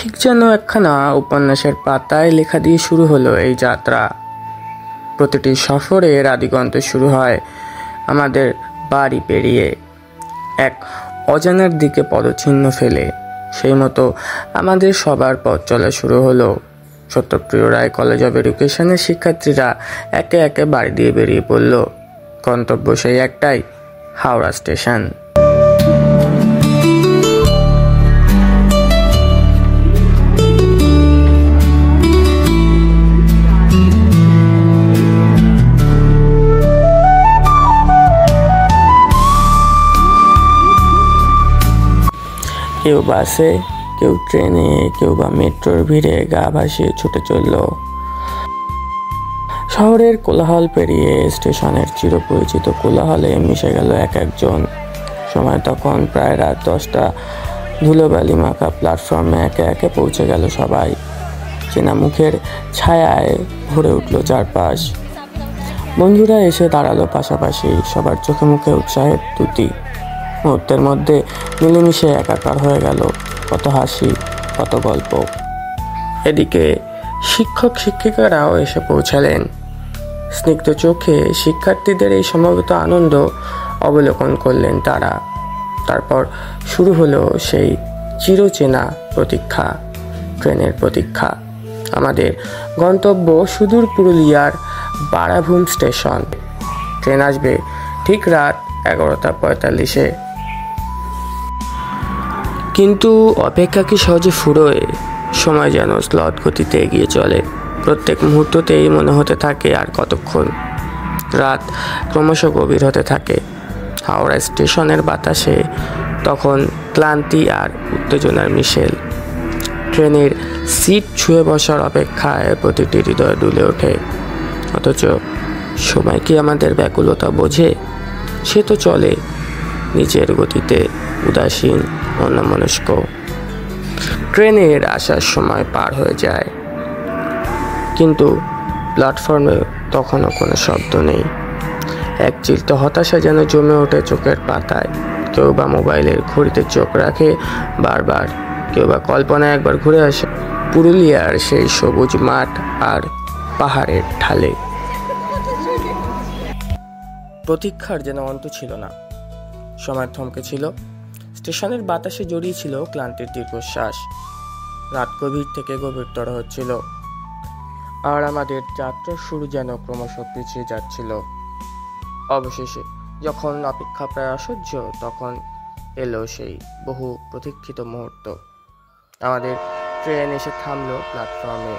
ঠিক যেন একখানা উপন্যাসের পাতায় লেখা দিয়ে শুরু হলো এই যাত্রা। প্রতিটি সফরের আদিগন্ত শুরু হয় আমাদের বাড়ি পেরিয়ে, এক অজানার দিকে পদচিহ্ন ফেলে। সেই মতো আমাদের সবার পথ চলা শুরু হলো। সত্যপ্রিয় রায় কলেজ অব এডুকেশনের শিক্ষার্থীরা একে একে বাড়ি দিয়ে বেরিয়ে পড়ল। গন্তব্য সেই একটাই, হাওড়া স্টেশন। কেউ বাসে, কেউ ট্রেনে, কেউ বা মেট্রোর ভিড়ে গা ভাসিয়ে ছুটে চলল। শহরের কোলাহল পেরিয়ে স্টেশনের চিরপরিচিত কোলাহলে মিশে গেল এক একজন। সময় তখন প্রায় রাত 10টা। ধুলোবালি মাখা প্ল্যাটফর্মে একে একে পৌঁছে গেল সবাই। চেনা মুখের ছায়ায় ভরে উঠল চারপাশ। বন্ধুরা এসে দাঁড়ালো পাশাপাশি, সবার চোখে মুখে উৎসাহের তুতি। মুহূর্তের মধ্যে মিলেমিশে একাকার হয়ে গেল কত হাসি, কত গল্প। এদিকে শিক্ষক শিক্ষিকারাও এসে পৌঁছালেন। স্নিগ্ধ চোখে শিক্ষার্থীদের এই সমবেত আনন্দ অবলোকন করলেন তারা। তারপর শুরু হলো সেই চিরচেনা প্রতীক্ষা, ট্রেনের প্রতীক্ষা। আমাদের গন্তব্য সুদূর পুরুলিয়ার বারাভূম স্টেশন। ট্রেন আসবে ঠিক রাত 11:45-এ। কিন্তু অপেক্ষা কি সহজে ফুরোয়? সময় যেন স্লথ গতিতে এগিয়ে চলে। প্রত্যেক মুহূর্ততেই মনে হতে থাকে আর কতক্ষণ। রাত ক্রমশ গভীর হতে থাকে। হাওড়া স্টেশনের বাতাসে তখন ক্লান্তি আর উত্তেজনার মিশেল। ট্রেনের সিট ছুঁয়ে বসার অপেক্ষায় প্রতিটি হৃদয় দুলে ওঠে। অথচ সময় কি আমাদের ব্যাকুলতা বোঝে? সে তো চলে নিজের গতিতে, উদাসীন, অন্যমনস্ক। ট্রেনের আসার সময় পার হয়ে যায়, কিন্তু প্ল্যাটফর্মে তখনও কোনো শব্দ নেই। এক চিলতে হতাশা যেন জমে ওঠে চোখের পাতায়। কেউ বা মোবাইলের ঘড়িতে চোখ রাখে বারবার, কেউ বা কল্পনায় একবার ঘুরে আসে পুরুলিয়ার সেই সবুজ মাঠ আর পাহাড়ের ঢালে। প্রতীক্ষার যেন অন্ত ছিল না। সময় থমকে ছিল। স্টেশনের বাতাসে জড়িয়ে ছিল ক্লান্তির দীর্ঘশ্বাস। রাত গভীর থেকে গভীরতর হচ্ছিল, আর আমাদের যাত্রার শুরু যেন ক্রমশ পিছিয়ে যাচ্ছিল। অবশেষে যখন অপেক্ষা প্রায় অসহ্য, তখন এলো সেই বহু প্রতীক্ষিত মুহূর্ত। আমাদের ট্রেন এসে থামলো প্ল্যাটফর্মে।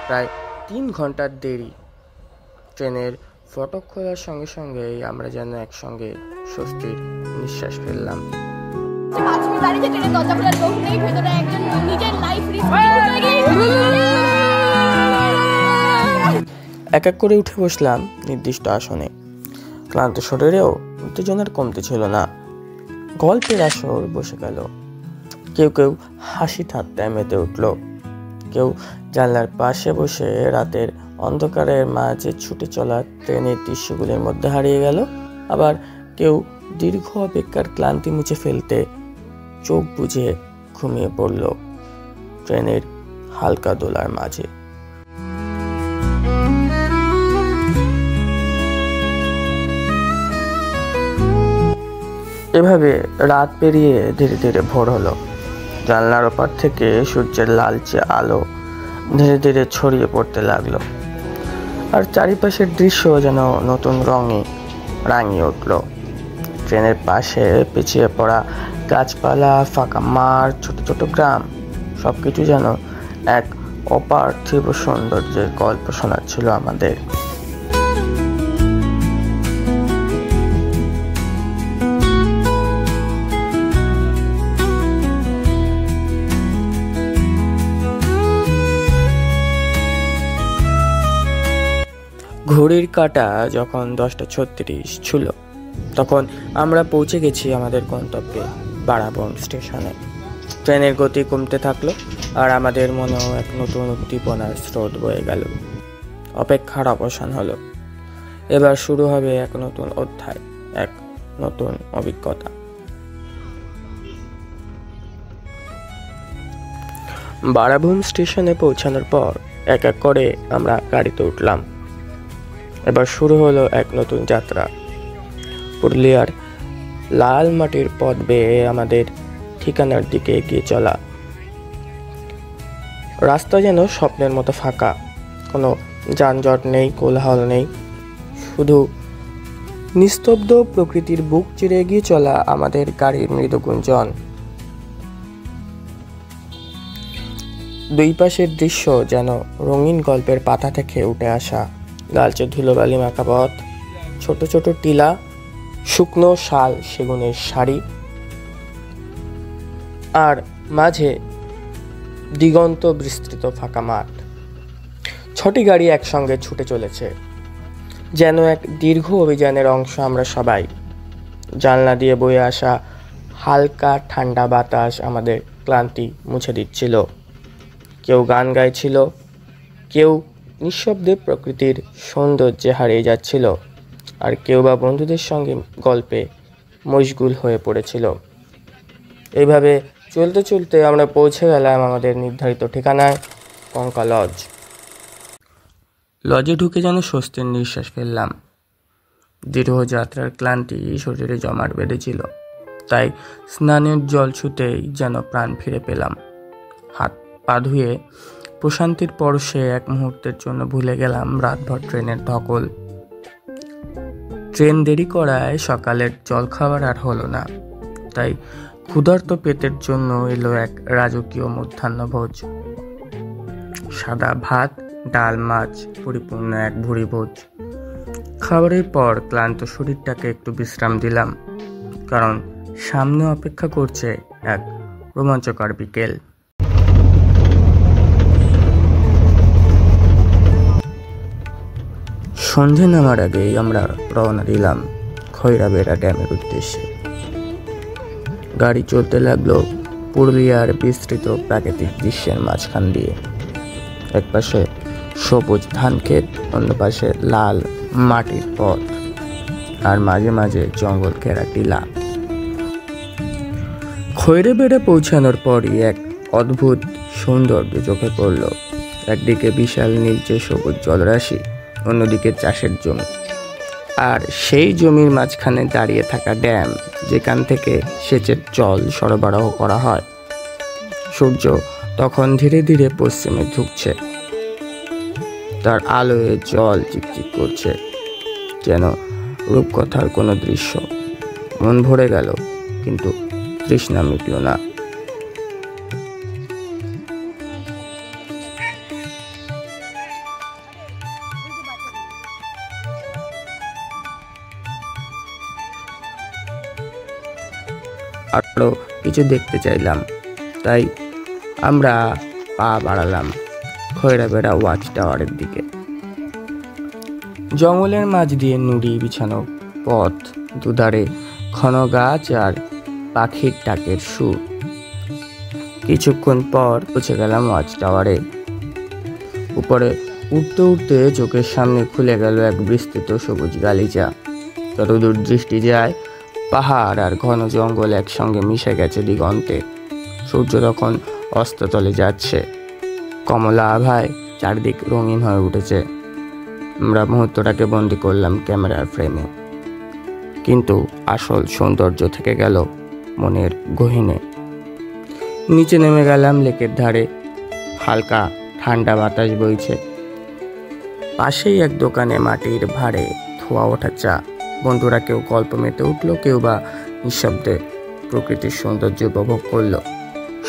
প্রায় 3 ঘন্টার দেরি। ট্রেনের ফটক খোলার সঙ্গে সঙ্গেই আমরা যেন একসঙ্গে স্বস্তির নিঃশ্বাস ফেললাম। এক এক করে উঠে বসলাম নির্দিষ্ট আসনে। ক্লান্ত শরীরেও উত্তেজনার কমতি ছিল না। গল্পের আসর বসে গেল। কেউ কেউ হাসি ঠাট্টায় মেতে উঠল, কেউ জানলার পাশে বসে রাতের অন্ধকারের মাঝে ছুটে চলা ট্রেনের দৃশ্যগুলির মধ্যে হারিয়ে গেল। আবার কেউ দীর্ঘ অপেক্ষার ক্লান্তি মুছে ফেলতে চোখ বুজে ঘুমিয়ে পড়ল ট্রেনের হালকা দোলার মাঝে। এভাবে রাত পেরিয়ে ধীরে ধীরে ভোর হলো। জানলার ওপার থেকে সূর্যের লালচে আলো ধীরে ধীরে ছড়িয়ে পড়তে লাগলো, আর চারিপাশের দৃশ্য যেন নতুন রঙে রাঙিয়ে উঠল। ট্রেনের পাশে পিছিয়ে পড়া গাছপালা, ফাঁকা মাঠ, ছোট ছোট গ্রাম, সবকিছু যেন এক অপার্থিব সৌন্দর্যের গল্প শোনাচ্ছিল আমাদের। ঘড়ির কাঁটা যখন 10:36 ছিল, তখন আমরা পৌঁছে গেছি আমাদের গন্তব্যে, বারাভূম স্টেশনে। ট্রেনের গতি কমতে থাকলো, আর আমাদের মনেও এক নতুন উদ্দীপনার স্রোত বয়ে গেল। অপেক্ষার অবসান হলো। এবার শুরু হবে এক নতুন অধ্যায়, এক নতুন অভিজ্ঞতা। বারাভূম স্টেশনে পৌঁছানোর পর এক এক করে আমরা গাড়িতে উঠলাম। এবার শুরু হলো এক নতুন যাত্রা। পুরুলিয়ার লাল মাটির পথ বেয়ে আমাদের ঠিকানার দিকে এগিয়ে চলা। রাস্তা যেন স্বপ্নের মতো ফাঁকা, কোনো যানজট নেই, কোলাহল নেই, শুধু নিস্তব্ধ প্রকৃতির বুক চিরে এগিয়ে চলা আমাদের গাড়ির মৃদু গুঞ্জন। দুই পাশের দৃশ্য যেন রঙিন গল্পের পাতা থেকে উঠে আসা। লালচে ধুলোবালি মাখা পথ, ছোট ছোট টিলা, শুকনো শাল সেগুনের শাড়ি, আর মাঝে দিগন্ত বিস্তৃত ফাঁকা মাঠ। 6টি গাড়ি একসঙ্গে ছুটে চলেছে, যেন এক দীর্ঘ অভিযানের অংশ আমরা সবাই। জানলা দিয়ে বয়ে আসা হালকা ঠান্ডা বাতাস আমাদের ক্লান্তি মুছে দিচ্ছিল। কেউ গান গাইছিল, কেউ নিঃশব্দে প্রকৃতির সৌন্দর্যে হারিয়ে যাচ্ছিল, আর কেউ বা বন্ধুদের সঙ্গে গল্পে মশগুল হয়ে পড়েছিল। এইভাবে চলতে চলতে আমরা পৌঁছে গেলাম আমাদের নির্ধারিত ঠিকানায়, কঙ্কা লজ। লজে ঢুকে যেন স্বস্তির নিঃশ্বাস ফেললাম। দীর্ঘ যাত্রার ক্লান্তি শরীরে জমাট বেঁধেছিল, তাই স্নানের জল ছুতেই যেন প্রাণ ফিরে পেলাম। হাত পা ধুয়ে প্রশান্তির পরশে এক মুহূর্তের জন্য ভুলে গেলাম রাতভর ট্রেনের ধকল। ট্রেন দেরি করায় সকালের জলখাবার আর হলো না, তাই ক্ষুধার্ত পেটের জন্য এলো এক রাজকীয় মধ্যাহ্নভোজ। সাদা ভাত, ডাল, মাছ, পরিপূর্ণ এক ভুরি ভোজ। খাবারের পর ক্লান্ত শরীরটাকে একটু বিশ্রাম দিলাম, কারণ সামনে অপেক্ষা করছে এক রোমাঞ্চকর বিকেল। সন্ধে নামার আগেই আমরা রওনা দিলাম খৈরাবেড়া ড্যামের উদ্দেশ্যে। গাড়ি চলতে লাগলো পুরুলিয়ার বিস্তৃত প্রাকৃতিক দৃশ্যের মাঝখান দিয়ে। এক পাশে সবুজ ধান ক্ষেত, অন্য পাশে লাল মাটির পথ, আর মাঝে মাঝে জঙ্গল ঘেরা টিলা। খৈরাবেড়া পৌঁছানোর পরই এক অদ্ভুত সৌন্দর্য চোখে পড়ল। একদিকে বিশাল নীলচে সবুজ জলরাশি, অন্যদিকে চাষের জমি, আর সেই জমির মাঝখানে দাঁড়িয়ে থাকা ড্যাম, যেখান থেকে সেচের জল সরবরাহ করা হয়। সূর্য তখন ধীরে ধীরে পশ্চিমে ঝুঁকছে, তার আলোয় জল চিকচিক করছে, যেন রূপকথার কোনো দৃশ্য। মন ভরে গেল, কিন্তু তৃষ্ণা মিটল না। আরো কিছু দেখতে চাইলাম, তাই আমরা পা বাড়ালাম খৈরাবেড়া ওয়াচ টাওয়ারের দিকে। জঙ্গলের মাঝ দিয়ে নুড়ি বিছানো পথ, দুধারে ঘন গাছ আর পাখির ডাকের সুর। কিছুক্ষণ পর পৌঁছে গেলাম ওয়াচ টাওয়ারে। উপরে উঠতে উঠতে চোখের সামনে খুলে গেল এক বিস্তৃত সবুজ গালিচা। যতদূর দৃষ্টি যায়, পাহাড় আর ঘন জঙ্গল একসঙ্গে মিশে গেছে দিগন্তে। সূর্য তখন অস্ততলে যাচ্ছে, কমলা আভায় চারদিক রঙিন হয়ে উঠেছে। আমরা মুহূর্তটাকে বন্দি করলাম ক্যামেরার ফ্রেমে, কিন্তু আসল সৌন্দর্য থেকে গেল মনের গহীনে। নিচে নেমে গেলাম লেকের ধারে। হালকা ঠান্ডা বাতাস বইছে। পাশেই এক দোকানে মাটির ভাঁড়ে ধোয়া ওঠা চা। বন্ধুরা কেউ গল্প মেতে উঠলো, কেউ বা নিঃশব্দে প্রকৃতির সৌন্দর্য উপভোগ করলো।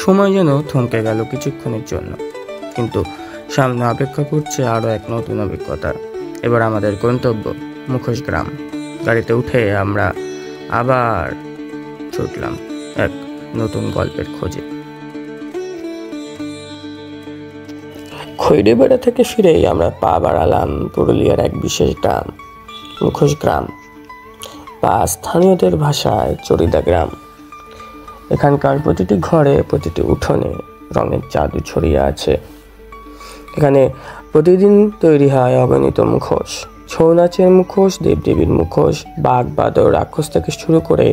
সময় যেন থমকে গেল কিছুক্ষণের জন্য, কিন্তু সামনে অপেক্ষা করছে আরও এক নতুন অভিজ্ঞতা। এবার আমাদের গন্তব্য মুখোশ গ্রাম। গাড়িতে উঠে আমরা আবার ছুটলাম এক নতুন গল্পের খোঁজে। খৈরাবেড়া থেকে ফিরেই আমরা পা বাড়ালাম পুরুলিয়ার এক বিশেষ গ্রাম, মুখোশ গ্রাম, বা স্থানীয়দের ভাষায় চরিদা গ্রাম। এখানকার প্রতিটি ঘরে, প্রতিটি উঠোনে রঙের জাদু ছড়িয়ে আছে। এখানে প্রতিদিন তৈরি হয় অগণিত মুখোশ। ছৌ নাচের মুখোশ, দেবদেবীর মুখোশ, বাঘ বাদর রাক্ষস থেকে শুরু করে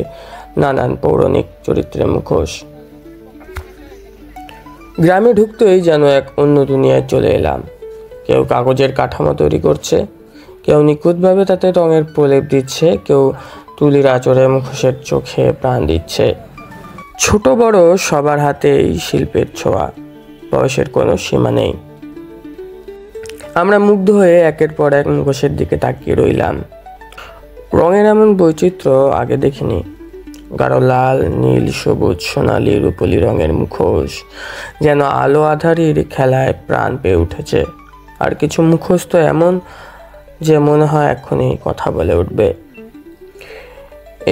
নানান পৌরাণিক চরিত্রের মুখোশ। গ্রামে ঢুকতেই যেন এক অন্য দুনিয়ায় চলে এলাম। কেউ কাগজের কাঠামো তৈরি করছে, কেউ নিখুঁতভাবে তাতে রঙের প্রলেপ দিচ্ছে, কেউ তুলির আঁচড়ে মুখোশের চোখে প্রাণ দিচ্ছে। ছোট বড় সবার হাতেই শিল্পের ছোঁয়া, বয়সের কোনো সীমা নেই। আমরা মুগ্ধ হয়ে একের পর এক মুখোশের দিকে তাকিয়ে রইলাম। রঙের এমন বৈচিত্র্য আগে দেখিনি। গাঢ় লাল, নীল, সবুজ, সোনালি, রূপলি রঙের মুখোশ যেন আলো আঁধারির খেলায় প্রাণ পেয়ে উঠেছে। আর কিছু মুখোশ তো এমন যে মনে হয় এক্ষুনি কথা বলে উঠবে।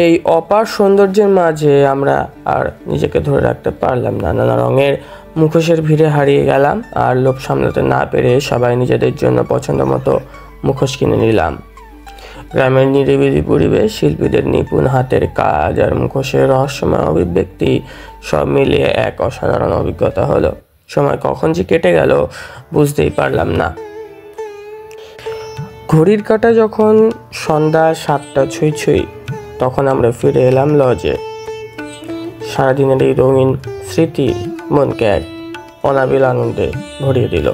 এই অপার সৌন্দর্যের মাঝে আমরা আর নিজেকে ধরে রাখতে পারলাম না। নানা রঙের মুখোশের ভিড়ে হারিয়ে গেলাম, আর লোভ সামলাতে না পেরে সবাই নিজেদের জন্য পছন্দ মতো মুখোশ কিনে নিলাম। গ্রামের নিরিবিলি পরিবেশ, শিল্পীদের নিপুণ হাতের কাজ আর মুখোশের রহস্যময় অভিব্যক্তি সব মিলিয়ে এক অসাধারণ অভিজ্ঞতা হলো। সময় কখন যে কেটে গেল বুঝতেই পারলাম না। ঘড়ির কাঁটা যখন সন্ধ্যা 7টা ছুঁই ছুঁই, তখন আমরা ফিরে এলাম লজে। সারাদিনের এই রঙিন স্মৃতি মনকে এক অনাবিল আনন্দে ভরিয়ে দিল।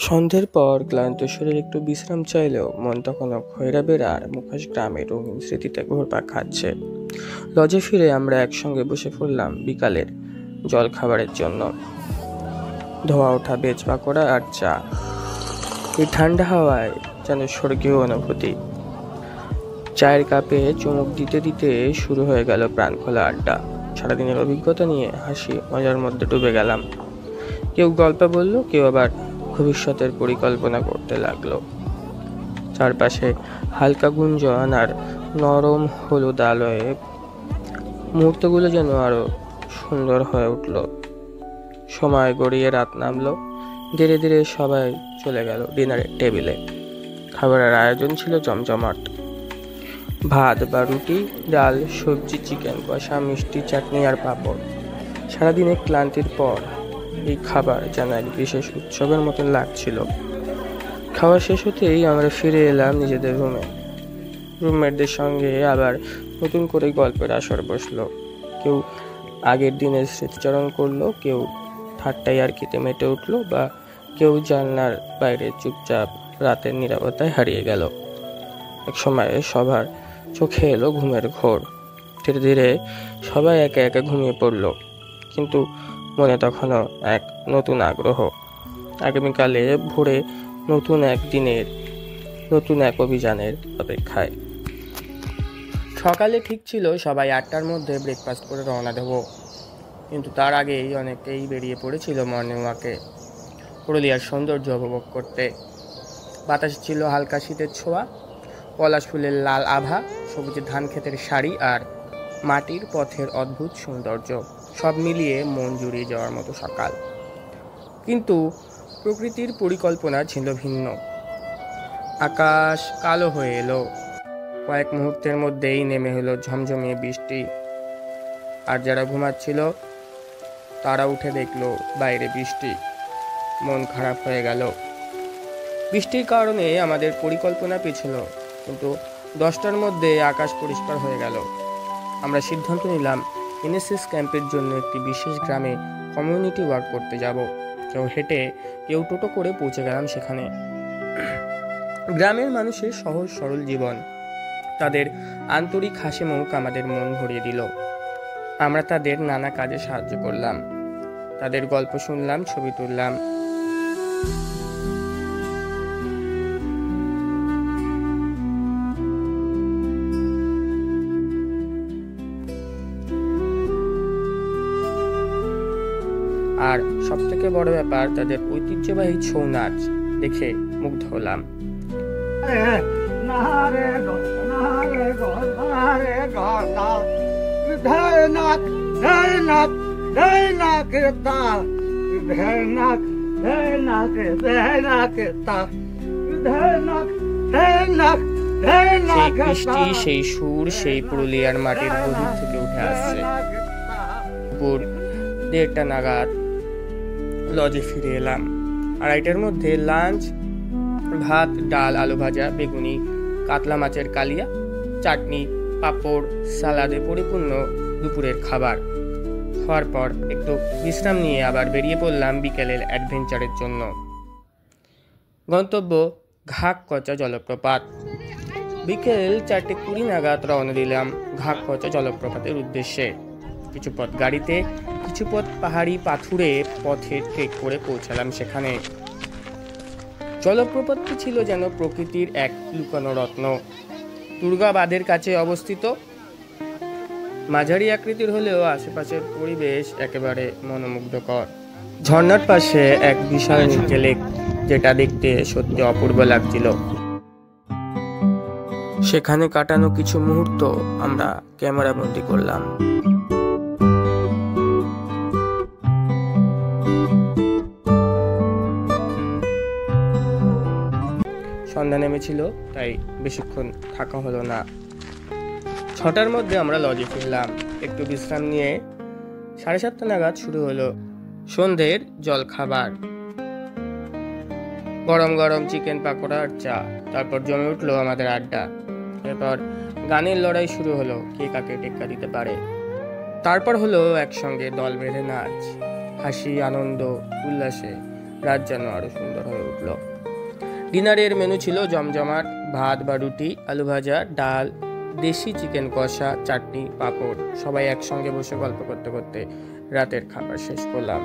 সন্ধ্যের পর ক্লান্ত শরীর একটু বিশ্রাম চাইলেও মন তখনও খয়রা বেড়ার মুখোশ গ্রামের রঙিন স্মৃতিতে ঘুরপাক খাচ্ছে। লজে ফিরে আমরা একসঙ্গে বসে পড়লাম বিকালের জল খাবারের জন্য। ধোয়া ওঠা বেজ পাকোড়া আর চা, এই ঠান্ডা হাওয়ায় যেন স্বর্গীয় অনুভূতি। চায়ের কাপে চুমুক দিতে দিতে শুরু হয়ে গেল প্রাণ খোলা আড্ডা। সারাদিনের অভিজ্ঞতা নিয়ে হাসি মজার মধ্যে ডুবে গেলাম। কেউ গল্প বলল, কেউ আবার ভবিষ্যতের পরিকল্পনা করতে লাগলো। চারপাশে হালকা গুঞ্জন আর নরম হলুদ আলোয় মুহূর্তগুলো যেন আরো সুন্দর হয়ে উঠল। সময় গড়িয়ে রাত নামলো। ধীরে ধীরে সবাই চলে গেল ডিনারের টেবিলে। খাবারের আয়োজন ছিল জমজমাট। ভাত বা রুটি, ডাল, সবজি, চিকেন কষা, মিষ্টি, চাটনি আর পাঁপড়। সারাদিনের ক্লান্তির পর এই খাবার যেন এক বিশেষ উৎসবের মতন লাগছিল। খাওয়া শেষ হতেই আমরা ফিরে এলাম নিজেদের রুমে। রুমমেটদের সঙ্গে আবার নতুন করে গল্পের আসর বসলো। কেউ আগের দিনের স্মৃতিচারণ করলো, কেউ ঠাট্টাই আর কিতে মেতে উঠলো, বা কেউ জানলার বাইরে চুপচাপ রাতের নীরবতায় হারিয়ে গেল। এক সময় সবার চোখে এলো ঘুমের ঘোর। ধীরে ধীরে সবাই একে একে ঘুমিয়ে পড়লো, কিন্তু মনে তখনও এক নতুন আগ্রহ। আগামীকালে ভোরে নতুন এক দিনের, নতুন এক অভিযানের অপেক্ষায়। সকালে ঠিক ছিল সবাই 8টার মধ্যে ব্রেকফাস্ট করে রওনা দেব, কিন্তু তার আগেই অনেকেই বেরিয়ে পড়েছিল মর্নিং ওয়াকে, পুরুলিয়ার সৌন্দর্য উপভোগ করতে। বাতাসে ছিল হালকা শীতের ছোঁয়া, পলাশ ফুলের লাল আভা, সবুজে ধান ক্ষেতের শাড়ি আর মাটির পথের অদ্ভুত সৌন্দর্য, সব মিলিয়ে মন জুড়িয়ে যাওয়ার মতো সকাল। কিন্তু প্রকৃতির পরিকল্পনা ছিল ভিন্ন। আকাশ কালো হয়ে এলো। কয়েক মুহূর্তের মধ্যেই নেমে হলো ঝমঝমিয়ে বৃষ্টি। আর যারা ঘুমাচ্ছিল তারা উঠে দেখলো বাইরে বৃষ্টি। মন খারাপ হয়ে গেল। বৃষ্টির কারণে আমাদের পরিকল্পনা পিছল, কিন্তু 10টার মধ্যে আকাশ পরিষ্কার হয়ে গেল। আমরা সিদ্ধান্ত নিলাম এনএসএস ক্যাম্পের জন্য একটি বিশেষ গ্রামে কমিউনিটি ওয়ার্ক করতে যাব। কেউ হেঁটে, কেউ টোটো করে পৌঁছে গেলাম সেখানে। গ্রামের মানুষের সহজ সরল জীবন, তাদের আন্তরিক হাসি মুখ আমাদের মন ভরিয়ে দিল। আমরা তাদের নানা কাজে সাহায্য করলাম, তাদের গল্প শুনলাম, ছবি তুললাম। আর সব থেকে বড় ব্যাপার, তাদের ঐতিহ্যবাহী ছৌ নাচ দেখে মুগ্ধ হলাম। সেই কৃষ্টি, সেই সুর, সেই পুরুলিয়ার মাটির গভীর থেকে উঠে আসছে। দুপুর 1:30 নাগাদ লজে ফিরে এলাম। 2:30টার মধ্যে লাঞ্চ, ভাত, ডাল, আলু ভাজা, বেগুনি, কাতলা মাছের কালিয়া, চাটনি, পাঁপড়, সালাদে পরিপূর্ণ দুপুরের খাবার খাওয়ার পর একটু বিশ্রাম নিয়ে আবার বেরিয়ে পড়লাম বিকেলের অ্যাডভেঞ্চারের জন্য। গন্তব্য ঘাগকচা জলপ্রপাত। বিকেল 4:20 নাগাদ রওনা দিলাম ঘাগকচা জলপ্রপাতের উদ্দেশ্যে। কিছু পথ গাড়িতে, কিছু পথ পাহাড়ি পাথুরে পথে ট্রেক করে পৌঁছালাম সেখানে। জলপ্রপাতটি ছিল যেন প্রকৃতির এক লুকানো রত্ন। দুর্গা বাঁধের কাছে অবস্থিত, মাঝারি আকৃতির হলেও আশেপাশের পরিবেশ একেবারে মনোমুগ্ধকর। ঝর্ণার পাশে এক বিশাল নিচে লেক, যেটা দেখতে সত্যি অপূর্ব লাগছিল। সেখানে কাটানো কিছু মুহূর্ত আমরা ক্যামেরা বন্দি করলাম। সন্ধ্যা নেমেছিল, তাই বেশিক্ষণ থাকা হলো না। 6টার মধ্যে আমরা লজে ফিরলাম। একটু বিশ্রাম নিয়ে 7:30 নাগাদ শুরু হলো সন্ধ্যের জলখাবার। গরম গরম চিকেন পাকোড়া আর চা। তারপর জমে উঠলো আমাদের আড্ডা। এরপর গানের লড়াই শুরু হলো, কে কাকে টেক্কা দিতে পারে। তারপর হলো একসঙ্গে দল বেঁধে নাচ, হাসি, আনন্দ, উল্লাসে রাত যেন আরো সুন্দর হয়ে উঠল। ডিনারের মেনু ছিল জমজমাট, ভাত বা রুটি, আলু ভাজা, ডাল, দেশি চিকেন কষা, চাটনি, পাঁপড়। সবাই একসঙ্গে বসে গল্প করতে করতে রাতের খাবার শেষ করলাম।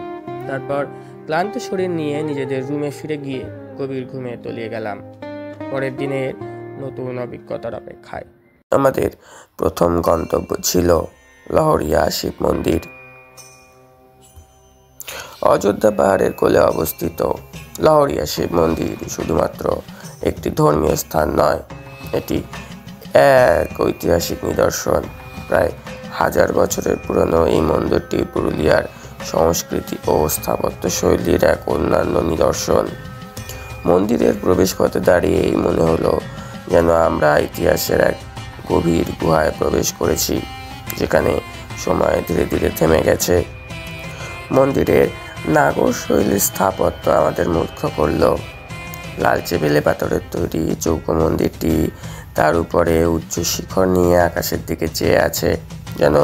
তারপর ক্লান্ত শরীর নিয়ে নিজেদের রুমে ফিরে গিয়ে গভীর ঘুমে তলিয়ে গেলাম, পরের দিনের নতুন অভিজ্ঞতার অপেক্ষায়। আমাদের প্রথম গন্তব্য ছিল লহরিয়া শিব মন্দির। অযোধ্যা পাহাড়ের কোলে অবস্থিত লহরিয়া শিব মন্দির শুধুমাত্র একটি ধর্মীয় স্থান নয়, এটি এক ঐতিহাসিক নিদর্শন। প্রায় 1000 বছরের পুরনো এই মন্দিরটি পুরুলিয়ার সংস্কৃতি ও স্থাপত্য শৈলীর এক অন্যান্য নিদর্শন। মন্দিরের প্রবেশপথে দাঁড়িয়েই মনে হলো যেন আমরা ইতিহাসের এক গভীর গুহায় প্রবেশ করেছি, যেখানে সময় ধীরে ধীরে থেমে গেছে। মন্দিরের নাগর শৈলীর স্থাপত্য আমাদের মুগ্ধ করল। লালচে বেলে পাথরের তৈরি চৌকো মন্দিরটি তার উপরে উচ্চ শিখর নিয়ে আকাশের দিকে চেয়ে আছে, যেন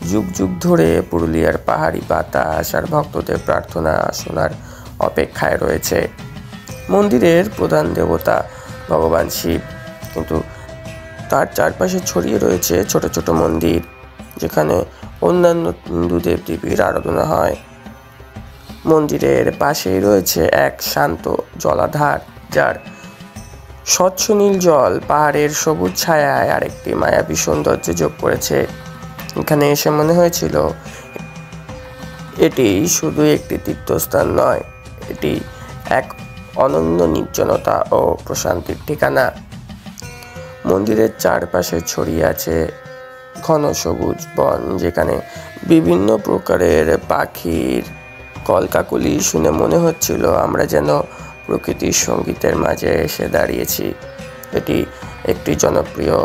যুগ যুগ ধরে পুরুলিয়ার পাহাড়ি বাতাস আর ভক্তদের প্রার্থনা শোনার অপেক্ষায় রয়েছে। মন্দিরের প্রধান দেবতা ভগবান শিব, কিন্তু তার চারপাশে ছড়িয়ে রয়েছে ছোট ছোট মন্দির, যেখানে অন্যান্য হিন্দু দেবদেবীর আরাধনা হয়। মন্দিরের পাশেই রয়েছে এক শান্ত জলাধার, যার স্বচ্ছ নীল জল পাহাড়ের সবুজ ছায়ায় আরেকটি মায়াবী সৌন্দর্য যোগ করেছে। এখানে এসে মনে হয়েছিল এটি শুধু একটি তীর্থস্থান নয়, এটি এক অনন্য নির্জনতা ও প্রশান্তির ঠিকানা। মন্দিরের চারপাশে ছড়িয়ে আছে ঘন সবুজ বন, যেখানে বিভিন্ন প্রকারের পাখির কলকাকলি শুনে মনে হচ্ছিল আমরা যেন প্রকৃতির সঙ্গীতের মাঝে এসে দাঁড়িয়েছি। এটি একটি জনপ্রিয়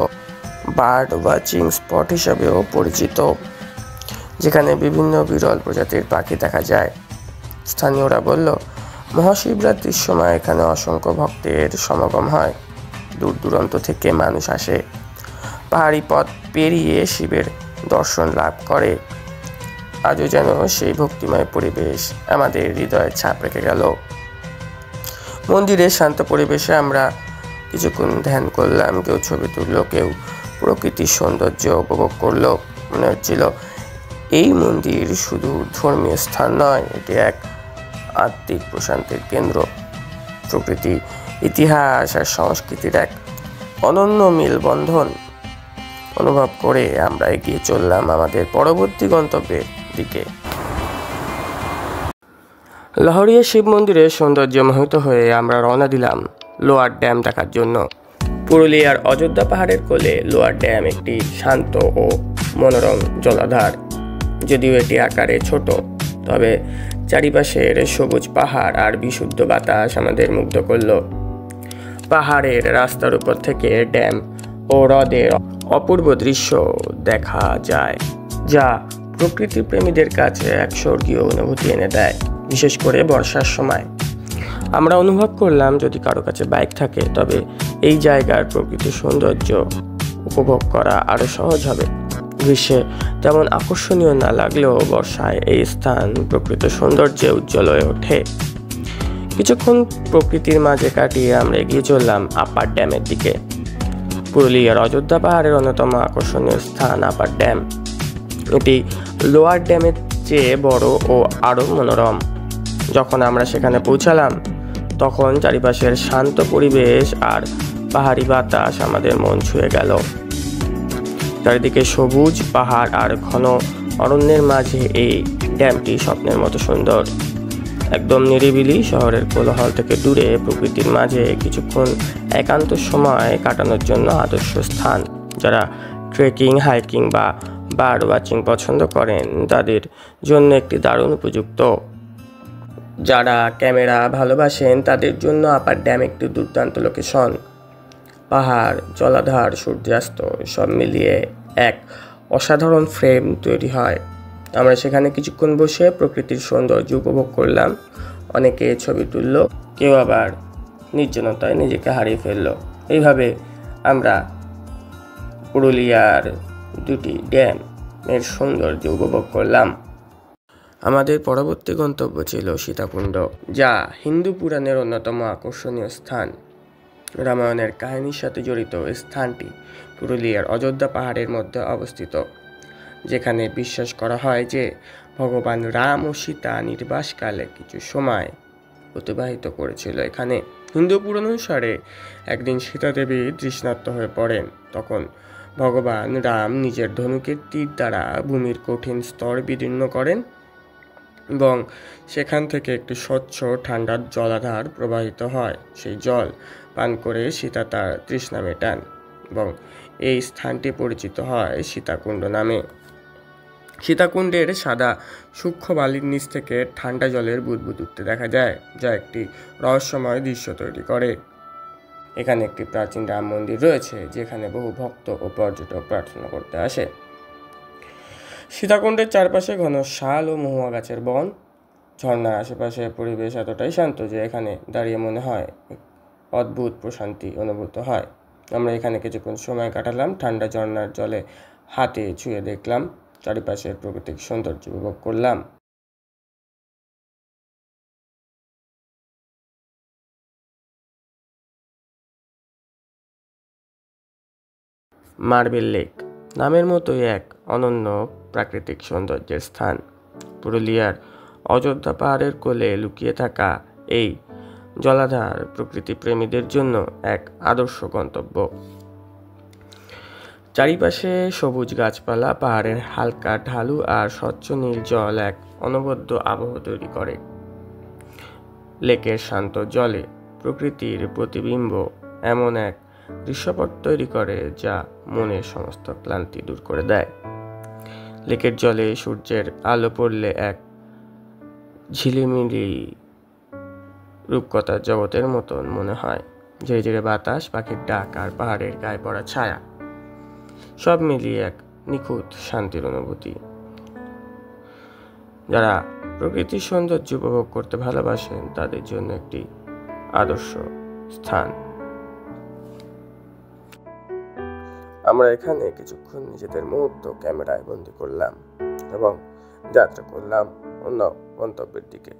বার্ড ওয়াচিং স্পট হিসাবেও পরিচিত, যেখানে বিভিন্ন বিরল প্রজাতির পাখি দেখা যায়। স্থানীয়রা বলল, মহাশিবরাত্রির সময় এখানে অসংখ্য ভক্তের সমাগম হয়। দূর দূরান্ত থেকে মানুষ আসে, পাহাড়ি পথ পেরিয়ে শিবের দর্শন লাভ করে। আজও যেন সেই ভক্তিময় পরিবেশ আমাদের হৃদয়ে ছাপ রেখে গেল। মন্দিরের শান্ত পরিবেশে আমরা কিছুক্ষণ ধ্যান করলাম, কেউ ছবি তুললো, কেউ প্রকৃতির সৌন্দর্য উপভোগ করলো। মনে হচ্ছিল এই মন্দির শুধু ধর্মীয় স্থান নয়, এটি এক আত্মিক প্রশান্তির কেন্দ্র। প্রকৃতি, ইতিহাস আর সংস্কৃতির এক অনন্য মেলবন্ধন অনুভব করে আমরা এগিয়ে চললাম আমাদের পরবর্তী গন্তব্যের দিকে। লহরিয়া শিব মন্দিরের সৌন্দর্যে মোহিত হয়ে আমরা রওনা দিলাম লোয়ার ড্যাম দেখার জন্য। পুরুলিয়ার অযোধ্যা পাহাড়ের কোলে লোয়ার ড্যাম একটি শান্ত ও মনোরম জলাধার। যদিও এটি আকারে ছোট, তবে চারিপাশের সবুজ পাহাড় আর বিশুদ্ধ বাতাস আমাদের মুগ্ধ করল। পাহাড়ের রাস্তার উপর থেকে ড্যাম ও হ্রদের অপূর্ব দৃশ্য দেখা যায়, যা প্রকৃতি প্রেমীদের কাছে এক স্বর্গীয় অনুভূতি এনে দেয়, বিশেষ করে বর্ষার সময়। আমরা অনুভব করলাম, যদি কারো কাছে বাইক থাকে তবে এই জায়গার প্রকৃতির সৌন্দর্য উপভোগ করা আরও সহজ হবে। গ্রীষ্মে তেমন আকর্ষণীয় না লাগলেও বর্ষায় এই স্থান প্রকৃত সৌন্দর্যে উজ্জ্বল হয়ে ওঠে। কিছুক্ষণ প্রকৃতির মাঝে কাটিয়ে আমরা এগিয়ে চললাম আপার ড্যামের দিকে। পুরুলিয়ার অযোধ্যা পাহাড়ের অন্যতম আকর্ষণীয় স্থান আপার ড্যাম। এটি লোয়ার ড্যামের চেয়ে বড় ও আরও মনোরম। যখন আমরা সেখানে পৌঁছালাম তখন চারিপাশের শান্ত পরিবেশ আর পাহাড়ি বাতাস আমাদের মন ছুঁয়ে গেল। চারিদিকে সবুজ পাহাড় আর ঘন অরণ্যের মাঝে এই ড্যামটি স্বপ্নের মতো সুন্দর। একদম নিরিবিলি, শহরের কোলাহল থেকে দূরে প্রকৃতির মাঝে কিছুক্ষণ একান্ত সময় কাটানোর জন্য আদর্শ স্থান। যারা ট্রেকিং, হাইকিং বা বার্ড ওয়াচিং পছন্দ করেন তাদের জন্য একটি দারুণ উপযুক্ত। যারা ক্যামেরা ভালোবাসেন তাদের জন্য আপার ড্যাম একটি দুর্দান্ত লোকেশন। পাহাড়, জলাধার, সূর্যাস্ত সব মিলিয়ে এক অসাধারণ ফ্রেম তৈরি হয়। আমরা সেখানে কিছুক্ষণ বসে প্রকৃতির সৌন্দর্য উপভোগ করলাম। অনেকে ছবি তুলল, কেউ আবার নির্জনতায় নিজেকে হারিয়ে ফেলল। এইভাবে আমরা পুরুলিয়ার দুটি ড্যামের সৌন্দর্য উপভোগ করলাম। আমাদের পরবর্তী গন্তব্য ছিল সীতাকুণ্ড, যা হিন্দু পুরাণের অন্যতম আকর্ষণীয় স্থান। রামায়ণের কাহিনীর সাথে জড়িত এই স্থানটি পুরুলিয়ার অযোধ্যা পাহাড়ের মধ্যে অবস্থিত, যেখানে বিশ্বাস করা হয় যে ভগবান রাম ও সীতা নির্বাসকালে কিছু সময় অতিবাহিত করেছিল এখানে। হিন্দু পুরাণ অনুসারে একদিন সীতা দেবী তৃষ্ণার্ত হয়ে পড়েন। তখন ভগবান রাম নিজের ধনুকের তীর দ্বারা ভূমির কঠিন স্তর বিদীর্ণ করেন এবং সেখান থেকে একটি স্বচ্ছ ঠান্ডা জলাধার প্রবাহিত হয়। সেই জল পান করে সীতা তার তৃষ্ণা মেটান এবং এই স্থানটি পরিচিত হয় সীতাকুণ্ড নামে। সীতাকুণ্ডের সাদা সূক্ষ্ম বালির নিচ থেকে ঠান্ডা জলের বুদবুদ উঠতে দেখা যায়, যা একটি রহস্যময় দৃশ্য তৈরি করে। এখানে একটি প্রাচীন রাম মন্দির রয়েছে, যেখানে বহু ভক্ত ও পর্যটক প্রার্থনা করতে আসে। সীতাকুণ্ডের চারপাশে ঘন শাল ও মহুয়া গাছের বন। ঝর্ণার আশেপাশে পরিবেশ এতটাই শান্ত যে এখানে দাঁড়িয়ে মনে হয় অদ্ভুত প্রশান্তি অনুভূত হয়। আমরা এখানে কিছুক্ষণ সময় কাটালাম, ঠান্ডা ঝর্ণার জলে হাতে ছুঁয়ে দেখলাম, চারিপাশের প্রাকৃতিক সৌন্দর্য উপভোগ করলাম। মার্বেল লেক নামের মতোই এক অনন্য প্রাকৃতিক সৌন্দর্যের স্থান। পুরুলিয়ার অযোধ্যা পাহাড়ের কোলে লুকিয়ে থাকা এই জলাধার প্রকৃতি প্রেমীদের জন্য এক আদর্শ গন্তব্য। চারিপাশে সবুজ গাছপালা, পাহাড়ের হালকা ঢালু আর স্বচ্ছ নীল জল এক অনবদ্য আবহ তৈরি করে। লেকের শান্ত জলে প্রকৃতির প্রতিবিম্ব এমন এক দৃশ্যপট তৈরি করে যা মনের সমস্ত ক্লান্তি দূর করে দেয়। লেকের জলে সূর্যের আলো পড়লে এক ঝিলিমিলি রূপকথার জগতের মতন মনে হয়। ধীরে ধীরে বাতাস, পাখির ডাক আর পাহাড়ের গায়ে পড়া ছায়া সব মিলিয়ে এক নিখুঁত শান্তির অনুভূতি। যারা প্রকৃতির সৌন্দর্য উপভোগ করতে ভালোবাসেন তাদের জন্য একটি আদর্শ স্থান। আমরা এখানে কিছুক্ষণ নিজেদের মুহূর্ত ক্যামেরায় বন্দি করলাম এবং যাত্রা করলাম অন্য গন্তব্যের দিকে।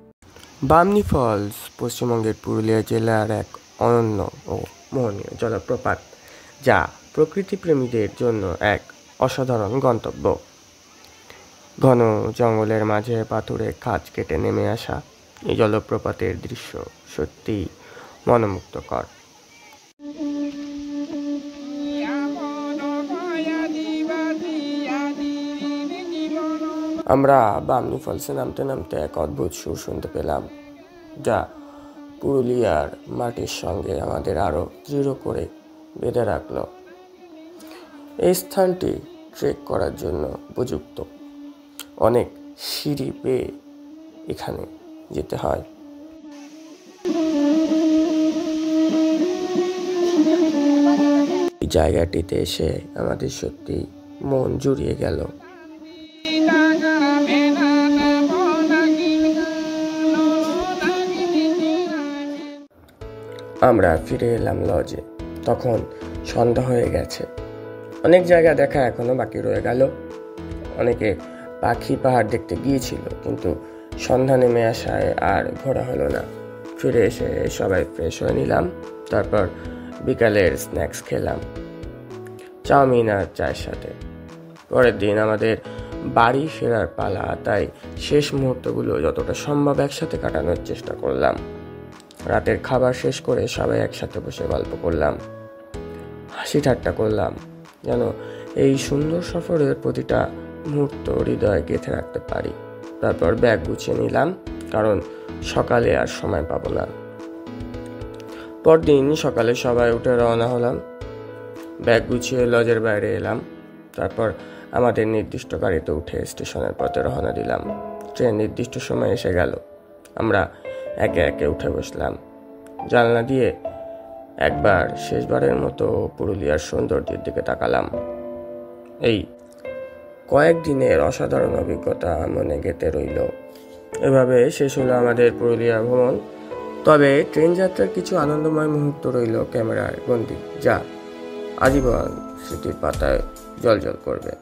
বামনি ফলস পশ্চিমবঙ্গের পুরুলিয়া জেলার এক অনন্য ও মোহনীয় জলপ্রপাত, যা প্রকৃতিপ্রেমীদের জন্য এক অসাধারণ গন্তব্য। ঘন জঙ্গলের মাঝে পাথুরে খাঁজ কেটে নেমে আসা এই জলপ্রপাতের দৃশ্য সত্যি মনোমুগ্ধকর। আমরা বামনি ফলসে নামতে নামতে এক অদ্ভুত সুর শুনতে পেলাম, যা পুরুলিয়ার মাটির সঙ্গে আমাদের আরও দৃঢ় করে বেঁধে রাখল। এই স্থানটি ট্রেক করার জন্য উপযুক্ত। অনেক সিঁড়ি পেয়ে এখানে যেতে হয়। এই জায়গাটিতে এসে আমাদের সত্যি মন জুড়িয়ে গেল। আমরা ফিরে এলাম লজে। তখন সন্ধ্যা হয়ে গেছে। অনেক জায়গা দেখা এখনো বাকি রয়ে গেল। অনেকে পাখি পাহাড় দেখতে গিয়েছিল, কিন্তু সন্ধ্যা নেমে আসায় আর ঘোরা হলো না। ফিরে এসে সবাই ফ্রেশ হয়ে নিলাম, তারপর বিকালের স্ন্যাক্স খেলাম, চাউমিন আর চায়ের সাথে। পরের দিন আমাদের বাড়ি ফেরার পালা, তাই শেষ মুহূর্তগুলো যতটা সম্ভব একসাথে কাটানোর চেষ্টা করলাম। রাতের খাবার শেষ করে সবাই একসাথে বসে গল্প করলাম, হাসি ঠাট্টা করলাম, যেন এই সুন্দর সফরের প্রতিটা মুহূর্ত হৃদয়ে গেঁথে রাখতে পারি। তারপর ব্যাগ গুছিয়ে নিলাম, কারণ সকালে আর সময় পাবো না। পরদিন সকালে সবাই উঠে রওনা হলাম। ব্যাগ গুছিয়ে লজের বাইরে এলাম, তারপর আমাদের নির্দিষ্ট গাড়িতে উঠে স্টেশনের পথে রওনা দিলাম। ট্রেন নির্দিষ্ট সময় এসে গেল। আমরা একে একে উঠে বসলাম। জানলা দিয়ে একবার শেষবারের মতো পুরুলিয়ার সৌন্দর্যের দিকে তাকালাম। এই কয়েকদিনের অসাধারণ অভিজ্ঞতা মনে গেঁথে রইল। এভাবে শেষ হলো আমাদের পুরুলিয়া ভ্রমণ। তবে ট্রেন যাত্রার কিছু আনন্দময় মুহূর্ত রইল ক্যামেরায় বন্দি, যা আজীবন স্মৃতির পাতায় জ্বলজ্বল করবে।